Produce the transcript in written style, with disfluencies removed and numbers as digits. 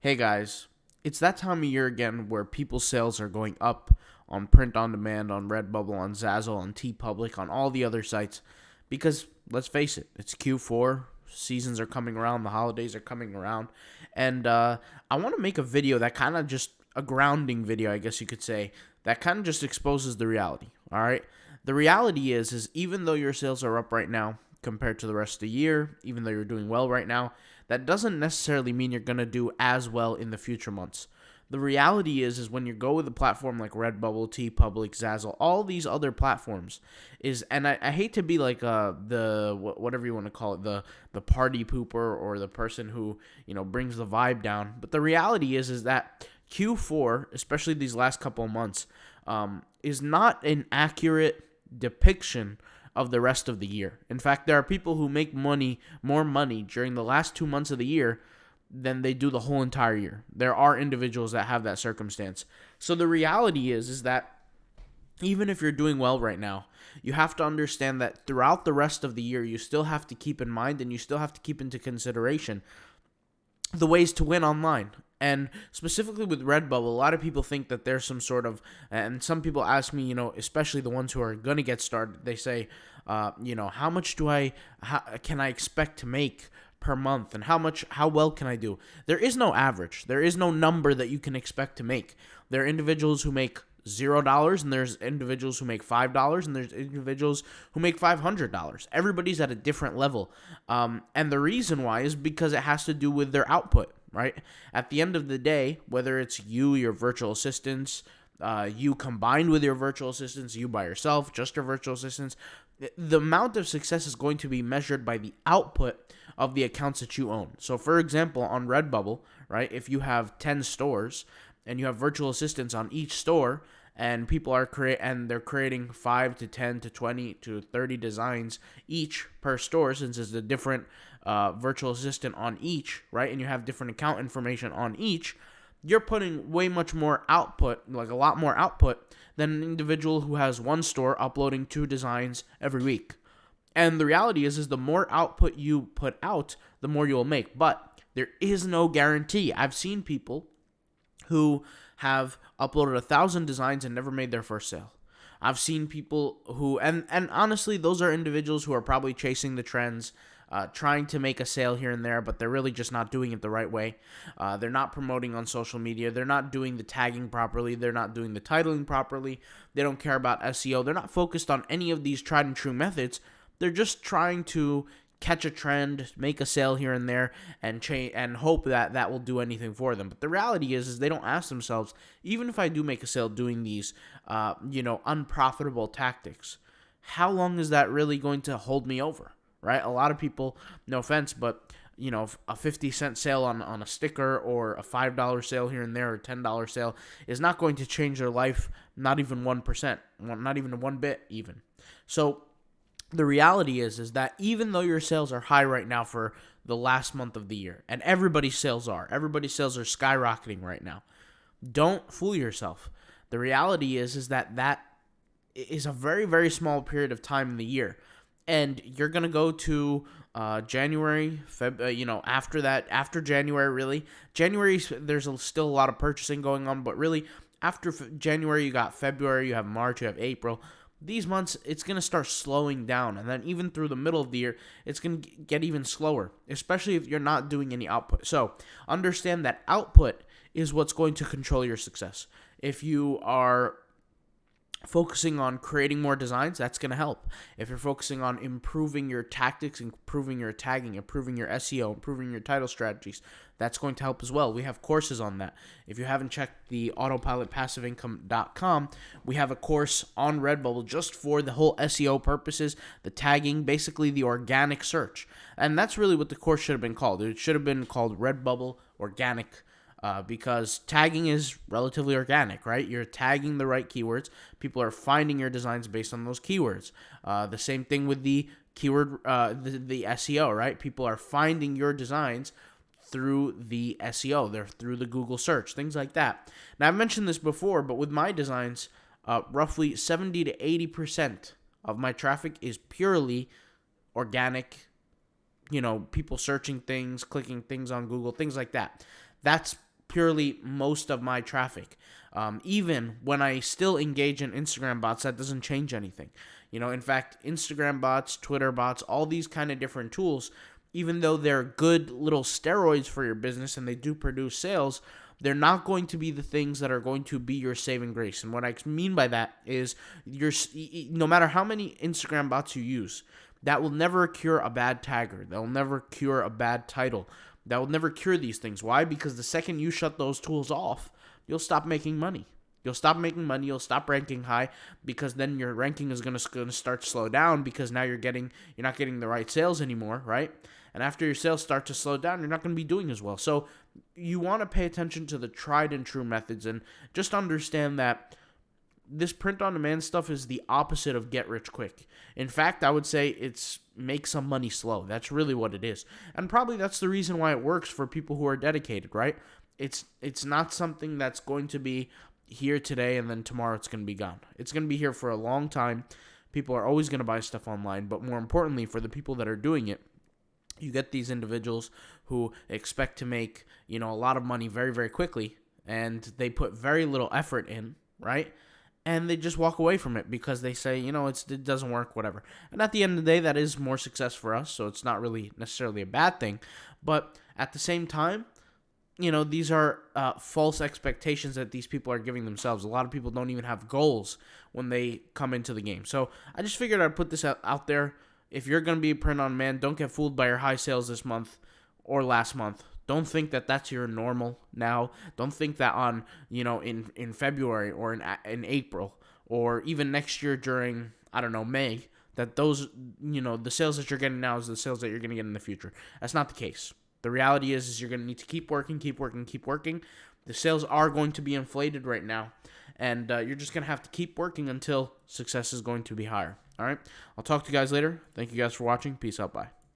Hey guys, it's that time of year again where people's sales are going up on print on demand, on Redbubble, on Zazzle, on TeePublic, on all the other sites. Because let's face it, it's Q4, seasons are coming around, the holidays are coming around, and I want to make a video that kind of just a grounding video, I guess you could say, that kind of just exposes the reality. All right, the reality is even though your sales are up right now compared to the rest of the year, even though you're doing well right now, that doesn't necessarily mean you're going to do as well in the future months. The reality is when you go with a platform like Redbubble, TeePublic, Zazzle, all these other platforms and I hate to be like whatever you want to call it, the party pooper or the person who brings the vibe down. But the reality is that Q4, especially these last couple of months, is not an accurate depiction of the rest of the year. In fact, there are people who make more money during the last 2 months of the year than they do the whole entire year. There are individuals that have that circumstance. So the reality is that even if you're doing well right now, you have to understand that throughout the rest of the year, you still have to keep in mind and you still have to keep into consideration the ways to win online. And specifically with Redbubble, a lot of people think that there's some sort of, and some people ask me, especially the ones who are going to get started, they say, how much can I expect to make per month, and how well can I do? There is no average. There is no number that you can expect to make. There are individuals who make $0, and there's individuals who make $5, and there's individuals who make $500. Everybody's at a different level, and the reason why is because it has to do with their output. Right? At the end of the day, whether it's you, your virtual assistants, you combined with your virtual assistants, you by yourself, just your virtual assistants, the amount of success is going to be measured by the output of the accounts that you own. So, for example, on Redbubble, right, if you have 10 stores and you have virtual assistants on each store, and people are they're creating 5 to 10 to 20 to 30 designs each per store, since it's a different virtual assistant on each, right? And you have different account information on each. You're putting way much more output, like a lot more output, than an individual who has one store uploading 2 designs every week. And the reality is the more output you put out, the more you'll make. But there is no guarantee. I've seen people who have uploaded 1,000 designs and never made their first sale. I've seen people who, and honestly, those are individuals who are probably chasing the trends, trying to make a sale here and there, but they're really just not doing it the right way. They're not promoting on social media. They're not doing the tagging properly. They're not doing the titling properly. They don't care about SEO. They're not focused on any of these tried and true methods. They're just trying to catch a trend, make a sale here and there, and hope that will do anything for them. But the reality is they don't ask themselves, even if I do make a sale doing these, unprofitable tactics, how long is that really going to hold me over, right? A lot of people, no offense, but a 50-cent sale on a sticker or a $5 sale here and there or $10 sale is not going to change their life, not even 1%, not even one bit even. So the reality is that even though your sales are high right now for the last month of the year, and everybody's sales are skyrocketing right now, don't fool yourself. The reality is that is a very, very small period of time in the year. And you're going to go to January, after January, really. January, there's still a lot of purchasing going on, but really, after January, you got February, you have March, you have April. These months, it's going to start slowing down. And then even through the middle of the year, it's going to get even slower, especially if you're not doing any output. So understand that output is what's going to control your success. If you are focusing on creating more designs, that's going to help. If you're focusing on improving your tactics, improving your tagging, improving your SEO, improving your title strategies, that's going to help as well. We have courses on that. If you haven't checked the autopilotpassiveincome.com, we have a course on Redbubble just for the whole SEO purposes, the tagging, basically the organic search. And that's really what the course should have been called. It should have been called Redbubble Organic, because tagging is relatively organic, right? You're tagging the right keywords. People are finding your designs based on those keywords. The same thing with the keyword, the SEO, right? People are finding your designs through the SEO. They're through the Google search, things like that. Now, I've mentioned this before, but with my designs, roughly 70 to 80% of my traffic is purely organic, people searching things, clicking things on Google, things like that. That's purely most of my traffic. Even when I still engage in Instagram bots, that doesn't change anything. In fact, Instagram bots, Twitter bots, all these kind of different tools, even though they're good little steroids for your business and they do produce sales, they're not going to be the things that are going to be your saving grace. And what I mean by that is no matter how many Instagram bots you use, that will never cure a bad tagger. That will never cure a bad title. That will never cure these things. Why? Because the second you shut those tools off, you'll stop making money. You'll stop making money. You'll stop ranking high, because then your ranking is going to start to slow down, because now you're not getting the right sales anymore, right? And after your sales start to slow down, you're not going to be doing as well. So you want to pay attention to the tried and true methods, and just understand that this print-on-demand stuff is the opposite of get rich quick. In fact, I would say it's make some money slow. That's really what it is. And probably that's the reason why it works for people who are dedicated, right? It's not something that's going to be here today and then tomorrow it's going to be gone. It's going to be here for a long time. People are always going to buy stuff online, but more importantly, for the people that are doing it, you get these individuals who expect to make, a lot of money very, very quickly, and they put very little effort in, right? And they just walk away from it because they say, it doesn't work, whatever. And at the end of the day, that is more success for us, so it's not really necessarily a bad thing. But at the same time, these are false expectations that these people are giving themselves. A lot of people don't even have goals when they come into the game. So I just figured I'd put this out there. If you're going to be a print-on-demand, don't get fooled by your high sales this month or last month. Don't think that that's your normal now. Don't think that on, in February or in April or even next year during, May, that those, the sales that you're getting now is the sales that you're going to get in the future. That's not the case. The reality is you're going to need to keep working. The sales are going to be inflated right now, and you're just going to have to keep working until success is going to be higher. All right? I'll talk to you guys later. Thank you guys for watching. Peace out. Bye.